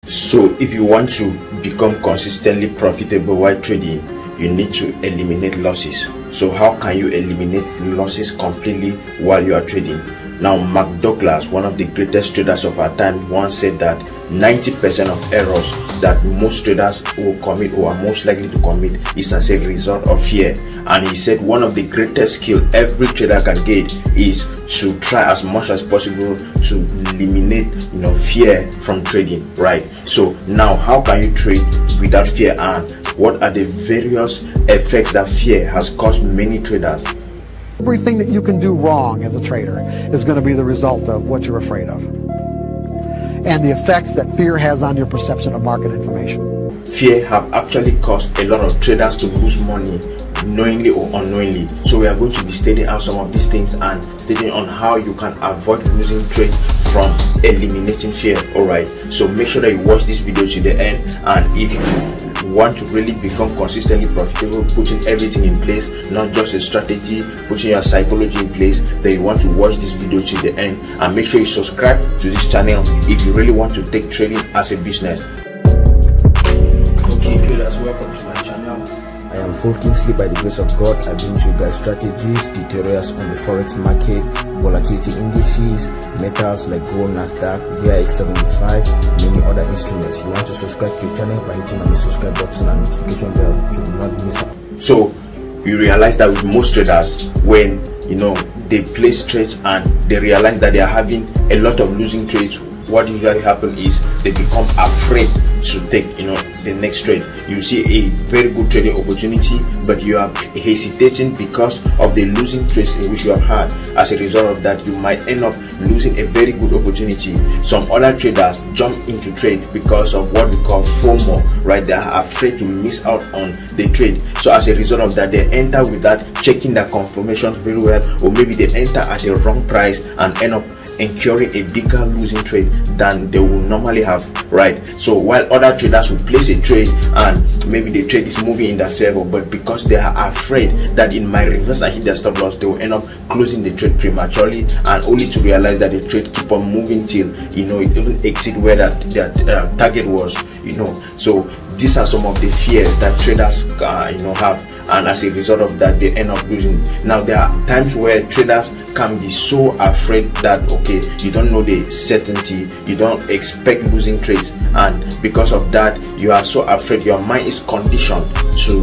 So if you want to become consistently profitable while trading, you need to eliminate losses. So how can you eliminate losses completely while you are trading? Now, Mark Douglas, one of the greatest traders of our time, once said that 90% of errors that most traders will commit or are most likely to commit is as a result of fear. And he said one of the greatest skills every trader can get is to try as much as possible to eliminate fear from trading, right? So now, how can you trade without fear, and what are the various effects that fear has caused many traders? Everything that you can do wrong as a trader is going to be the result of what you're afraid of, and the effects that fear has on your perception of market information. Fear have actually caused a lot of traders to lose money, knowingly or unknowingly. So we are going to be studying out some of these things and studying on how you can avoid losing trade from eliminating fear. Alright, so make sure that you watch this video to the end, and if you want to really become consistently profitable, putting everything in place, not just a strategy, putting your psychology in place, then you want to watch this video to the end, and make sure you subscribe to this channel if you really want to take trading as a business. Okay traders, welcome to my channel. I am Full Kingsley. By the grace of God, I bring to you guys strategies, tutorials on the Forex market, volatility indices, metals like gold, Nasdaq, VIX75, many other instruments. You want to subscribe to the channel by hitting on the subscribe button and notification bell to not miss out. So you realize that with most traders, when they place trades and they realize that they are having a lot of losing trades, what usually happens is they become afraid to take the next trade. You see a very good trading opportunity, but you are hesitating because of the losing trades in which you have had. As a result of that, you might end up losing a very good opportunity. Some other traders jump into trade because of what we call FOMO, right? They are afraid to miss out on the trade. So as a result of that, they enter without checking their confirmations very well, or maybe they enter at a wrong price and end up incurring a bigger losing trade than they will normally have, right? So while other traders will place a trade and maybe the trade is moving in their favor, but because they are afraid that it might reverse and hit their stop loss, they will end up closing the trade prematurely, and only to realize that the trade keep on moving till it even exceed where that target was. So these are some of the fears that traders have, and as a result of that, they end up losing. Now there are times where traders can be so afraid that you don't know the certainty, you don't expect losing trades, and because of that you are so afraid, your mind is conditioned to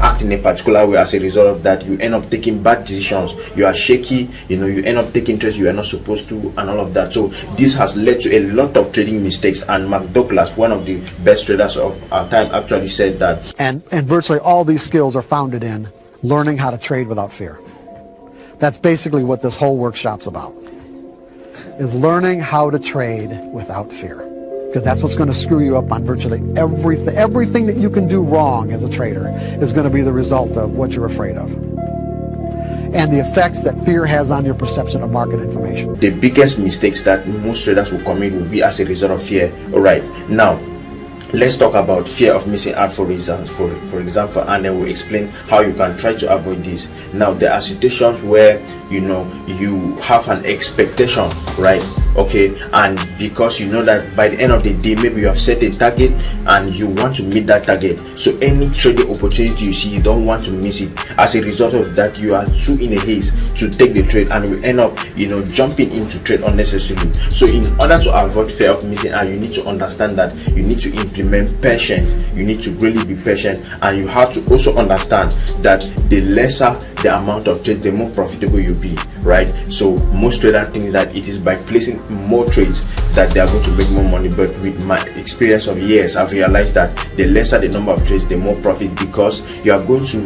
act in a particular way. As a result of that, you end up taking bad decisions, you are shaky, you end up taking trades you are not supposed to, and all of that. So this has led to a lot of trading mistakes, and Mark Douglas, one of the best traders of our time, actually said that. And virtually all these skills are founded in learning how to trade without fear. That's basically what this whole workshop's about, is learning how to trade without fear. Because that's what's going to screw you up on virtually everything. Everything that you can do wrong as a trader is going to be the result of what you're afraid of, and the effects that fear has on your perception of market information. The biggest mistakes that most traders will commit will be as a result of fear. Alright, now let's talk about fear of missing out, for example, and then we'll explain how you can try to avoid this. Now there are situations where you have an expectation, right? And because that by the end of the day, maybe you have set a target and you want to meet that target, so any trading opportunity you see, you don't want to miss it. As a result of that, you are too in a haste to take the trade, and you end up jumping into trade unnecessarily. So in order to avoid fear of missing out, you need to understand that you need to implement patience. You need to really be patient, and you have to also understand that the lesser the amount of trades, the more profitable you'll be, right? So most traders think that it is by placing more trades that they are going to make more money, but with my experience of years, I've realized that the lesser the number of trades, the more profit, because you are going to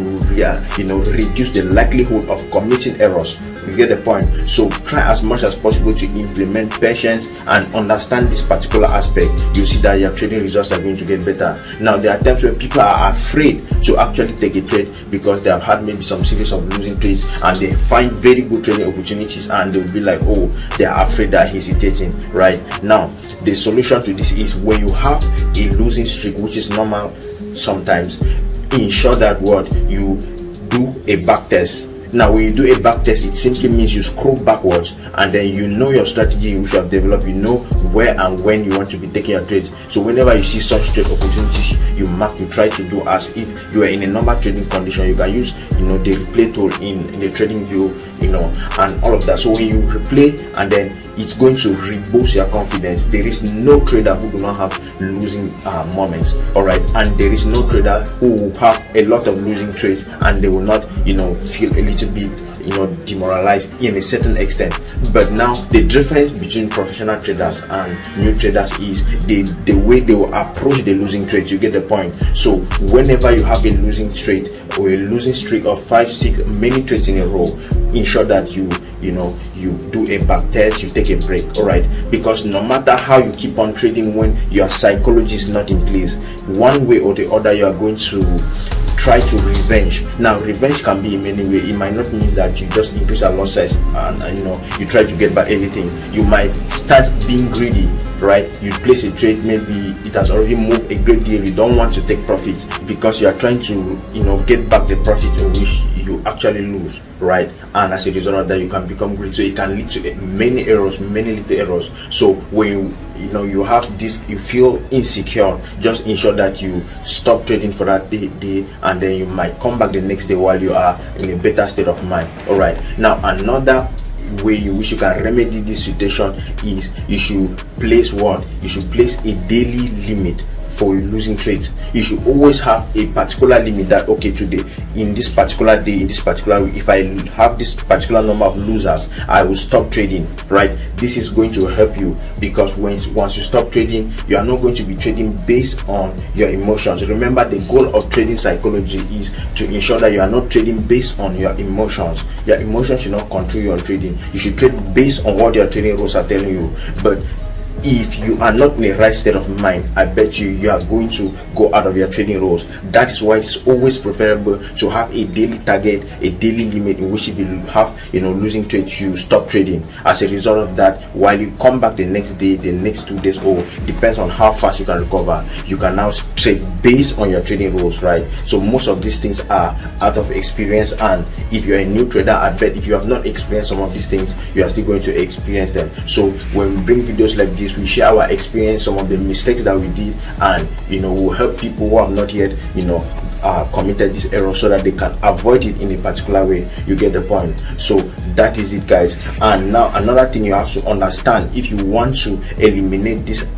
reduce the likelihood of committing errors. You get the point? So try as much as possible to implement patience and understand this particular aspect. You see that your trading results are going to get better. Now there are times when people are afraid to actually take a trade because they have had maybe some series of losing trades, and they find very good trading opportunities, and they will be like, they are afraid, they are hesitating, right? Now the solution to this is, when you have a losing streak, which is normal sometimes, ensure that you do a back test. Now when you do a back test, it simply means you scroll backwards and then you know your strategy you should have developed, you know where and when you want to be taking your trades. So whenever you see such trade opportunities, you mark, you try to do as if you are in a normal trading condition. You can use the replay tool in the trading view, and all of that. So when you replay, and then it's going to reboost your confidence. There is no trader who do not have losing moments, all right, and there is no trader who will have a lot of losing trades and they will not feel a little bit demoralized in a certain extent. But now the difference between professional traders and new traders is the way they will approach the losing trades. You get the point? So whenever you have a losing trade or a losing streak of 5, 6, many trades in a row, ensure that you do a back test, you take a break, all right? Because no matter how you keep on trading, when your psychology is not in place, one way or the other you are going to try to revenge. Now revenge can be in many ways. It might not mean that you just increase your loss size and you try to get back everything. You might start being greedy, right? You place a trade, maybe it has already moved a great deal, you don't want to take profits because you are trying to get back the profit in which you actually lose, right? And as a result of that, you can become greedy. So it can lead to many errors, many little errors. So when you have this, you feel insecure, just ensure that you stop trading for that day, and then you might come back the next day while you are in a better state of mind. All right, now another way which you can remedy this situation is you should place a daily limit for losing trades. You should always have a particular limit that, okay, today, in this particular day, in this particular week, if I have this particular number of losers, I will stop trading, right? This is going to help you, because once you stop trading, you are not going to be trading based on your emotions. Remember, the goal of trading psychology is to ensure that you are not trading based on your emotions. Your emotions should not control your trading. You should trade based on what your trading rules are telling you. But if you are not in the right state of mind, I bet you are going to go out of your trading rules. That is why it's always preferable to have a daily target, a daily limit, in which if you have losing trades, you stop trading. As a result of that, while you come back the next day, the next 2 days, or depends on how fast you can recover, you can now trade based on your trading rules, right? So most of these things are out of experience, and if you're a new trader, I bet if you have not experienced some of these things, you are still going to experience them. So when we bring videos like this, we share our experience, some of the mistakes that we did, and we'll help people who have not yet committed this error so that they can avoid it in a particular way. You get the point? So that is it, guys. And now another thing you have to understand, if you want to eliminate this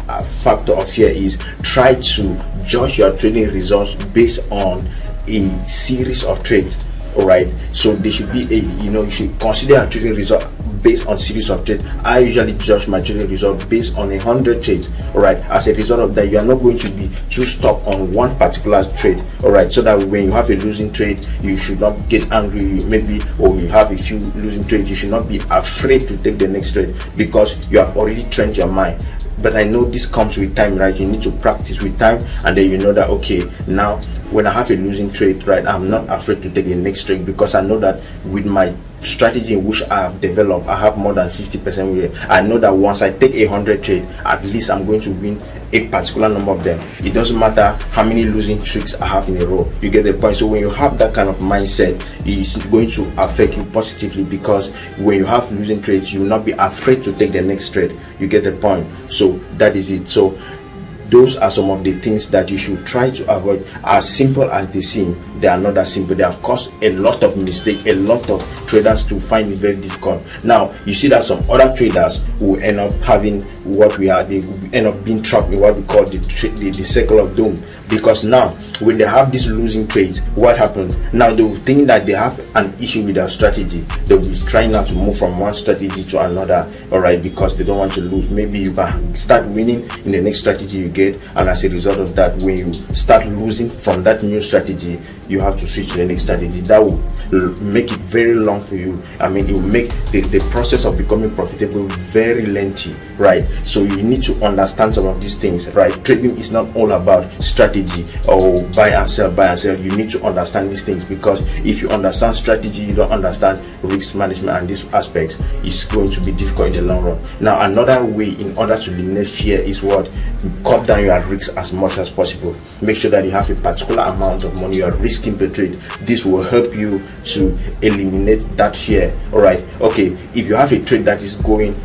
factor of fear, is try to judge your trading results based on a series of trades. All right, so there should be you should consider a trading result based on series of trades. I usually judge my trading result based on 100 trades. All right, as a result of that, you are not going to be too stuck on one particular trade. All right, so that when you have a losing trade, you should not get angry, maybe, or you have a few losing trades, you should not be afraid to take the next trade, because you have already trained your mind. But I know this comes with time, right? You need to practice with time, and then you know that, okay, now when I have a losing trade, right, I'm not afraid to take the next trade, because I know that with my strategy in which I have developed, I have more than 50% with it. I know that once I take 100 trade, at least I'm going to win a particular number of them. It doesn't matter how many losing tricks I have in a row. You get the point? So when you have that kind of mindset, it's going to affect you positively, because when you have losing trades, you will not be afraid to take the next trade. You get the point? So that is it. So those are some of the things that you should try to avoid. As simple as they seem, they are not that simple. They have caused a lot of mistake, a lot of traders to find it very difficult. Now you see that some other traders will end up having they end up being trapped in what we call the circle of doom, because now when they have these losing trades, what happens now? They will think that they have an issue with their strategy. They will be trying now to move from one strategy to another, all right, because they don't want to lose. Maybe you can start winning in the next strategy you get, and as a result of that, when you start losing from that new strategy, you have to switch to the next strategy. That will make it very long for you. I mean, it will make the process of becoming profitable very lengthy, right? So you need to understand some of these things, right? Trading is not all about strategy or buy and sell. You need to understand these things, because if you understand strategy, you don't understand risk management, and these aspects is going to be difficult in the long run. Now another way in order to eliminate fear is what? Cut down your risk as much as possible. Make sure that you have a particular amount of money you are risking per trade. This will help you to eliminate that fear. All right, okay, if you have a trade that is going,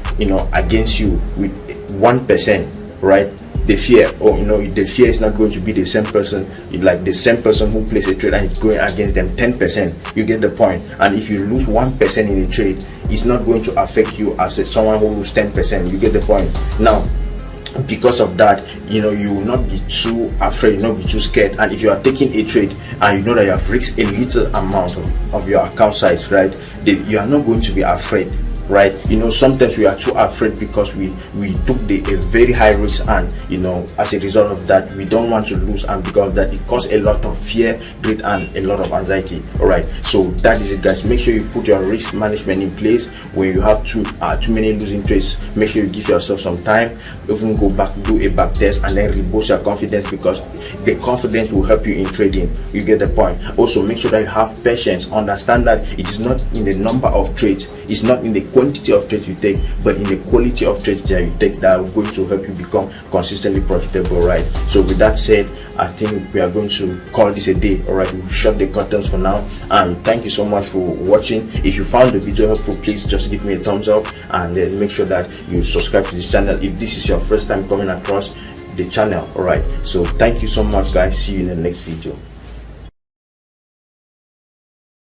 against you with 1%, right, the fear, the fear is not going to be the same person, like the same person who plays a trade and is going against them 10%. You get the point? And if you lose 1% in a trade, it's not going to affect you as someone who loses 10%. You get the point? Now, because of that, you will not be too afraid, not be too scared. And if you are taking a trade and you know that you have risked a little amount of your account size, right, you are not going to be afraid, right? Sometimes we are too afraid because we took a very high risk, and as a result of that, we don't want to lose, and because of that, it causes a lot of fear, greed, and a lot of anxiety. All right, so that is it, guys. Make sure you put your risk management in place. When you have too many losing trades, make sure you give yourself some time, even go back, do a back test, and then reboost your confidence, because the confidence will help you in trading. You get the point? Also, make sure that you have patience. Understand that it is not in the number of trades, it's not in the quantity of trades you take, but in the quality of trades that you take that are going to help you become consistently profitable, right? So with that said, I think we are going to call this a day. All right, we'll shut the curtains for now, and thank you so much for watching. If you found the video helpful, please just give me a thumbs up, and then make sure that you subscribe to this channel if this is your first time coming across the channel. All right, so thank you so much, guys. See you in the next video.